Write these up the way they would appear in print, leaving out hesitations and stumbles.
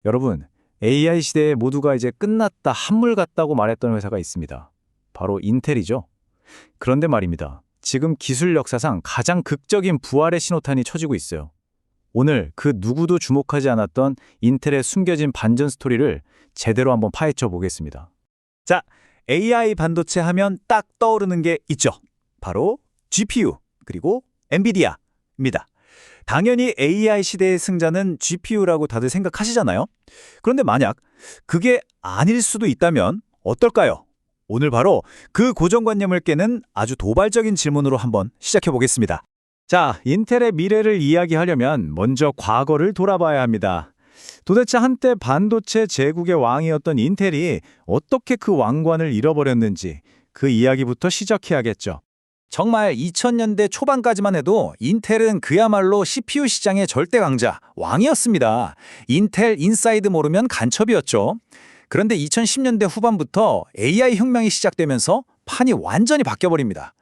여러분, AI 시대에 모두가 이제 끝났다, 한물 같다고 말했던 회사가 있습니다. 바로 인텔이죠. 그런데 말입니다. 지금 기술 역사상 가장 극적인 부활의 신호탄이 쳐지고 있어요. 오늘 그 누구도 주목하지 않았던 인텔의 숨겨진 반전 스토리를 제대로 한번 파헤쳐 보겠습니다. 자, AI 반도체 하면 딱 떠오르는 게 있죠. 바로 GPU, 그리고 엔비디아입니다. 당연히 AI 시대의 승자는 GPU라고 다들 생각하시잖아요. 그런데 만약 그게 아닐 수도 있다면 어떨까요? 오늘 바로 그 고정관념을 깨는 아주 도발적인 질문으로 한번 시작해 보겠습니다. 자, 인텔의 미래를 이야기하려면 먼저 과거를 돌아봐야 합니다. 도대체 한때 반도체 제국의 왕이었던 인텔이 어떻게 그 왕관을 잃어버렸는지 그 이야기부터 시작해야겠죠. 정말 2000년대 초반까지만 해도 인텔은 그야말로 CPU 시장의 절대 강자, 왕이었습니다. 인텔 인사이드 모르면 간첩이었죠. 그런데 2010년대 후반부터 AI 혁명이 시작되면서 판이 완전히 바뀌어버립니다.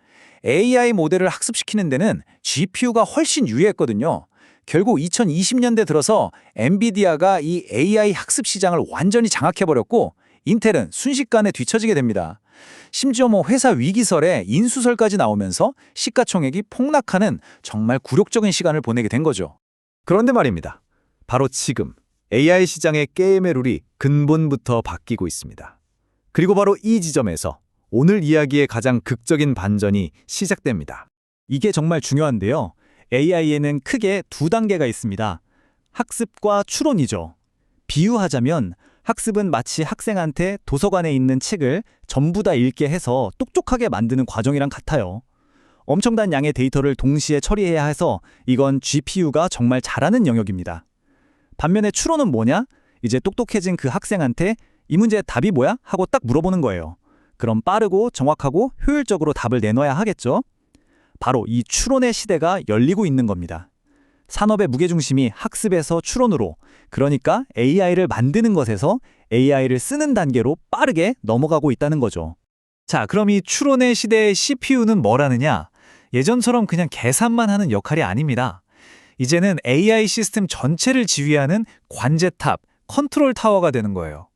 AI 모델을 학습시키는 데는 GPU가 훨씬 유리했거든요. 결국 2020년대 들어서 엔비디아가 이 AI 학습 시장을 완전히 장악해버렸고 인텔은 순식간에 뒤처지게 됩니다. 심지어 회사 위기설에 인수설까지 나오면서 시가총액이 폭락하는 정말 굴욕적인 시간을 보내게 된 거죠. 그런데 말입니다. 바로 지금 AI 시장의 게임의 룰이 근본부터 바뀌고 있습니다. 그리고 바로 이 지점에서 오늘 이야기의 가장 극적인 반전이 시작됩니다. 이게 정말 중요한데요. AI에는 크게 두 단계가 있습니다. 학습과 추론이죠. 비유하자면 학습은 마치 학생한테 도서관에 있는 책을 전부 다 읽게 해서 똑똑하게 만드는 과정이랑 같아요. 엄청난 양의 데이터를 동시에 처리해야 해서 이건 GPU가 정말 잘하는 영역입니다. 반면에 추론은 뭐냐? 이제 똑똑해진 그 학생한테 이 문제의 답이 뭐야? 하고 딱 물어보는 거예요. 그럼 빠르고 정확하고 효율적으로 답을 내놔야 하겠죠? 바로 이 추론의 시대가 열리고 있는 겁니다. 산업의 무게중심이 학습에서 추론으로, 그러니까 AI를 만드는 것에서 AI를 쓰는 단계로 빠르게 넘어가고 있다는 거죠. 자, 그럼 이 추론의 시대의 CPU는 뭐라느냐? 예전처럼 그냥 계산만 하는 역할이 아닙니다. 이제는 AI 시스템 전체를 지휘하는 관제탑, 컨트롤 타워가 되는 거예요.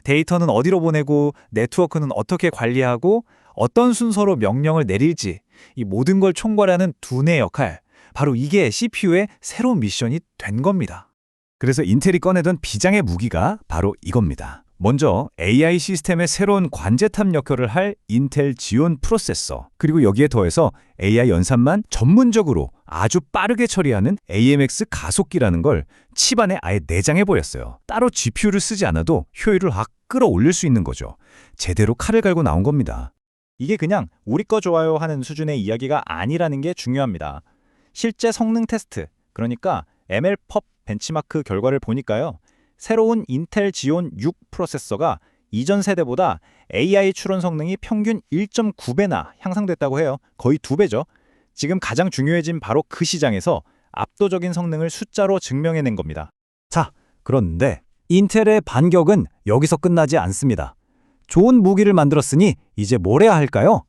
데이터는 어디로 보내고 네트워크는 어떻게 관리하고 어떤 순서로 명령을 내릴지 이 모든 걸 총괄하는 두뇌 역할, 바로 이게 CPU의 새로운 미션이 된 겁니다. 그래서 인텔이 꺼내던 비장의 무기가 바로 이겁니다. 먼저 AI 시스템의 새로운 관제탑 역할을 할 인텔 지온 프로세서, 그리고 여기에 더해서 AI 연산만 전문적으로 아주 빠르게 처리하는 AMX 가속기라는 걸 칩 안에 아예 내장해버렸어요. 따로 GPU를 쓰지 않아도 효율을 확 끌어올릴 수 있는 거죠. 제대로 칼을 갈고 나온 겁니다. 이게 그냥 우리 거 좋아요 하는 수준의 이야기가 아니라는 게 중요합니다. 실제 성능 테스트, 그러니까 MLPerf 벤치마크 결과를 보니까요. 새로운 인텔 지온 6 프로세서가 이전 세대보다 AI 추론 성능이 평균 1.9배나 향상됐다고 해요. 거의 2배죠. 지금 가장 중요해진 바로 그 시장에서 압도적인 성능을 숫자로 증명해낸 겁니다. 자, 그런데 인텔의 반격은 여기서 끝나지 않습니다. 좋은 무기를 만들었으니 이제 뭘 해야 할까요?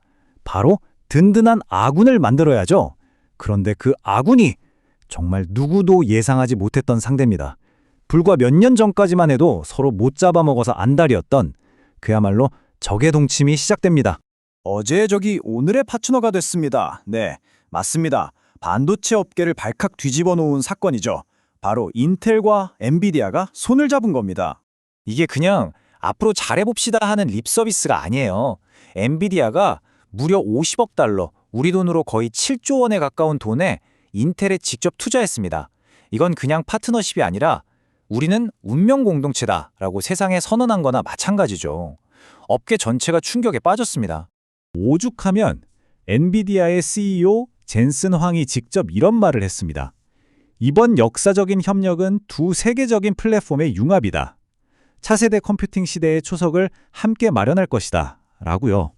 바로 든든한 아군을 만들어야죠. 그런데 그 아군이 정말 누구도 예상하지 못했던 상대입니다. 불과 몇 년 전까지만 해도 서로 못 잡아먹어서 안달이었던 그야말로 적의 동침이 시작됩니다. 어제의 적이 오늘의 파트너가 됐습니다. 네, 맞습니다. 반도체 업계를 발칵 뒤집어 놓은 사건이죠. 바로 인텔과 엔비디아가 손을 잡은 겁니다. 이게 그냥 앞으로 잘해봅시다 하는 립 서비스가 아니에요. 엔비디아가 무려 50억 달러, 우리 돈으로 거의 7조 원에 가까운 돈에 인텔에 직접 투자했습니다. 이건 그냥 파트너십이 아니라 우리는 운명 공동체다라고 세상에 선언한 거나 마찬가지죠. 업계 전체가 충격에 빠졌습니다. 오죽하면 엔비디아의 CEO 젠슨 황이 직접 이런 말을 했습니다. 이번 역사적인 협력은 두 세계적인 플랫폼의 융합이다. 차세대 컴퓨팅 시대의 초석을 함께 마련할 것이다. 라고요.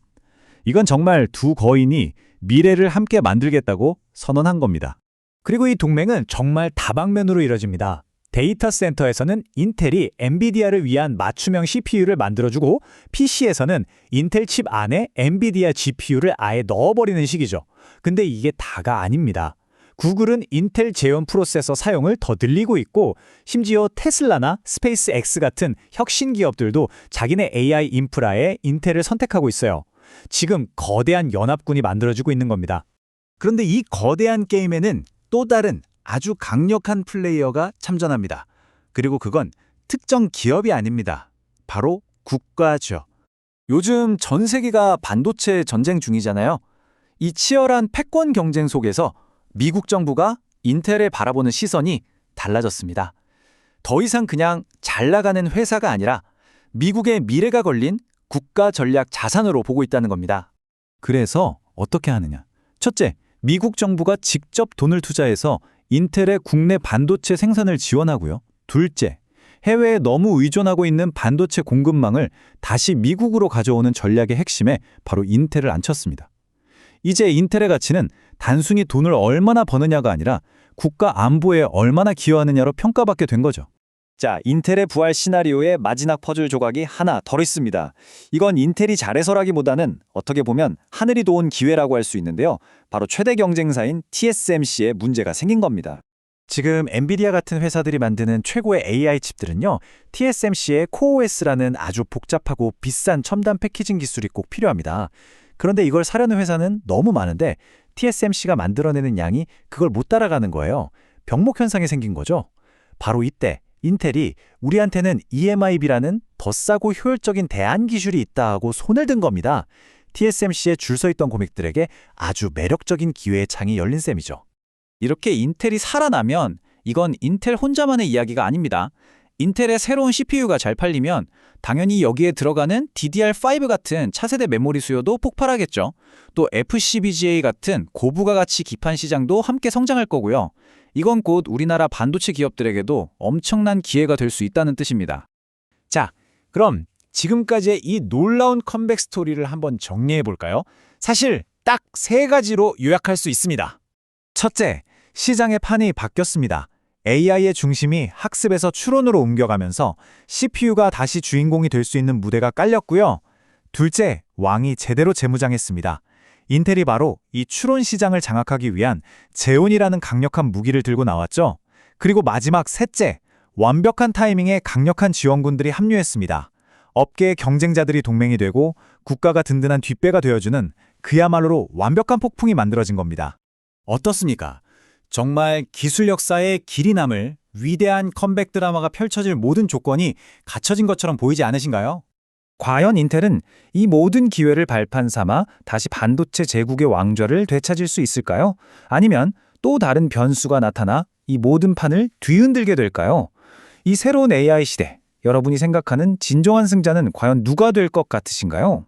이건 정말 두 거인이 미래를 함께 만들겠다고 선언한 겁니다. 그리고 이 동맹은 정말 다방면으로 이뤄집니다. 데이터 센터에서는 인텔이 엔비디아를 위한 맞춤형 CPU를 만들어주고 PC에서는 인텔 칩 안에 엔비디아 GPU를 아예 넣어버리는 식이죠. 근데 이게 다가 아닙니다. 구글은 인텔 제온 프로세서 사용을 더 늘리고 있고 심지어 테슬라나 스페이스X 같은 혁신 기업들도 자기네 AI 인프라에 인텔을 선택하고 있어요. 지금 거대한 연합군이 만들어지고 있는 겁니다. 그런데 이 거대한 게임에는 또 다른 아주 강력한 플레이어가 참전합니다. 그리고 그건 특정 기업이 아닙니다. 바로 국가죠. 요즘 전 세계가 반도체 전쟁 중이잖아요. 이 치열한 패권 경쟁 속에서 미국 정부가 인텔을 바라보는 시선이 달라졌습니다. 더 이상 그냥 잘 나가는 회사가 아니라 미국의 미래가 걸린 국가 전략 자산으로 보고 있다는 겁니다. 그래서 어떻게 하느냐? 첫째, 미국 정부가 직접 돈을 투자해서 인텔의 국내 반도체 생산을 지원하고요. 둘째, 해외에 너무 의존하고 있는 반도체 공급망을 다시 미국으로 가져오는 전략의 핵심에 바로 인텔을 앉혔습니다. 이제 인텔의 가치는 단순히 돈을 얼마나 버느냐가 아니라 국가 안보에 얼마나 기여하느냐로 평가받게 된 거죠. 자, 인텔의 부활 시나리오의 마지막 퍼즐 조각이 하나 더 있습니다. 이건 인텔이 잘해서라기보다는 어떻게 보면 하늘이 도운 기회라고 할 수 있는데요. 바로 최대 경쟁사인 TSMC에 문제가 생긴 겁니다. 지금 엔비디아 같은 회사들이 만드는 최고의 AI 칩들은요, TSMC의 CoreOS라는 아주 복잡하고 비싼 첨단 패키징 기술이 꼭 필요합니다. 그런데 이걸 사려는 회사는 너무 많은데 TSMC가 만들어내는 양이 그걸 못 따라가는 거예요. 병목 현상이 생긴 거죠. 바로 이때 인텔이 우리한테는 EMIB라는 더 싸고 효율적인 대안 기술이 있다 하고 손을 든 겁니다. TSMC에 줄 서 있던 고객들에게 아주 매력적인 기회의 창이 열린 셈이죠. 이렇게 인텔이 살아나면 이건 인텔 혼자만의 이야기가 아닙니다. 인텔의 새로운 CPU가 잘 팔리면 당연히 여기에 들어가는 DDR5 같은 차세대 메모리 수요도 폭발하겠죠. 또 FCBGA 같은 고부가 가치 기판 시장도 함께 성장할 거고요. 이건 곧 우리나라 반도체 기업들에게도 엄청난 기회가 될 수 있다는 뜻입니다. 자, 그럼 지금까지의 이 놀라운 컴백 스토리를 한번 정리해 볼까요? 사실 딱 3가지로 요약할 수 있습니다. 첫째, 시장의 판이 바뀌었습니다. AI의 중심이 학습에서 추론으로 옮겨가면서 CPU가 다시 주인공이 될 수 있는 무대가 깔렸고요. 둘째, 왕이 제대로 재무장했습니다. 인텔이 바로 이 추론 시장을 장악하기 위한 제온이라는 강력한 무기를 들고 나왔죠. 그리고 마지막 셋째, 완벽한 타이밍에 강력한 지원군들이 합류했습니다. 업계의 경쟁자들이 동맹이 되고 국가가 든든한 뒷배가 되어주는 그야말로 완벽한 폭풍이 만들어진 겁니다. 어떻습니까? 정말 기술 역사의 길이 남을 위대한 컴백 드라마가 펼쳐질 모든 조건이 갖춰진 것처럼 보이지 않으신가요? 과연 인텔은 이 모든 기회를 발판 삼아 다시 반도체 제국의 왕좌를 되찾을 수 있을까요? 아니면 또 다른 변수가 나타나 이 모든 판을 뒤흔들게 될까요? 이 새로운 AI 시대, 여러분이 생각하는 진정한 승자는 과연 누가 될 것 같으신가요?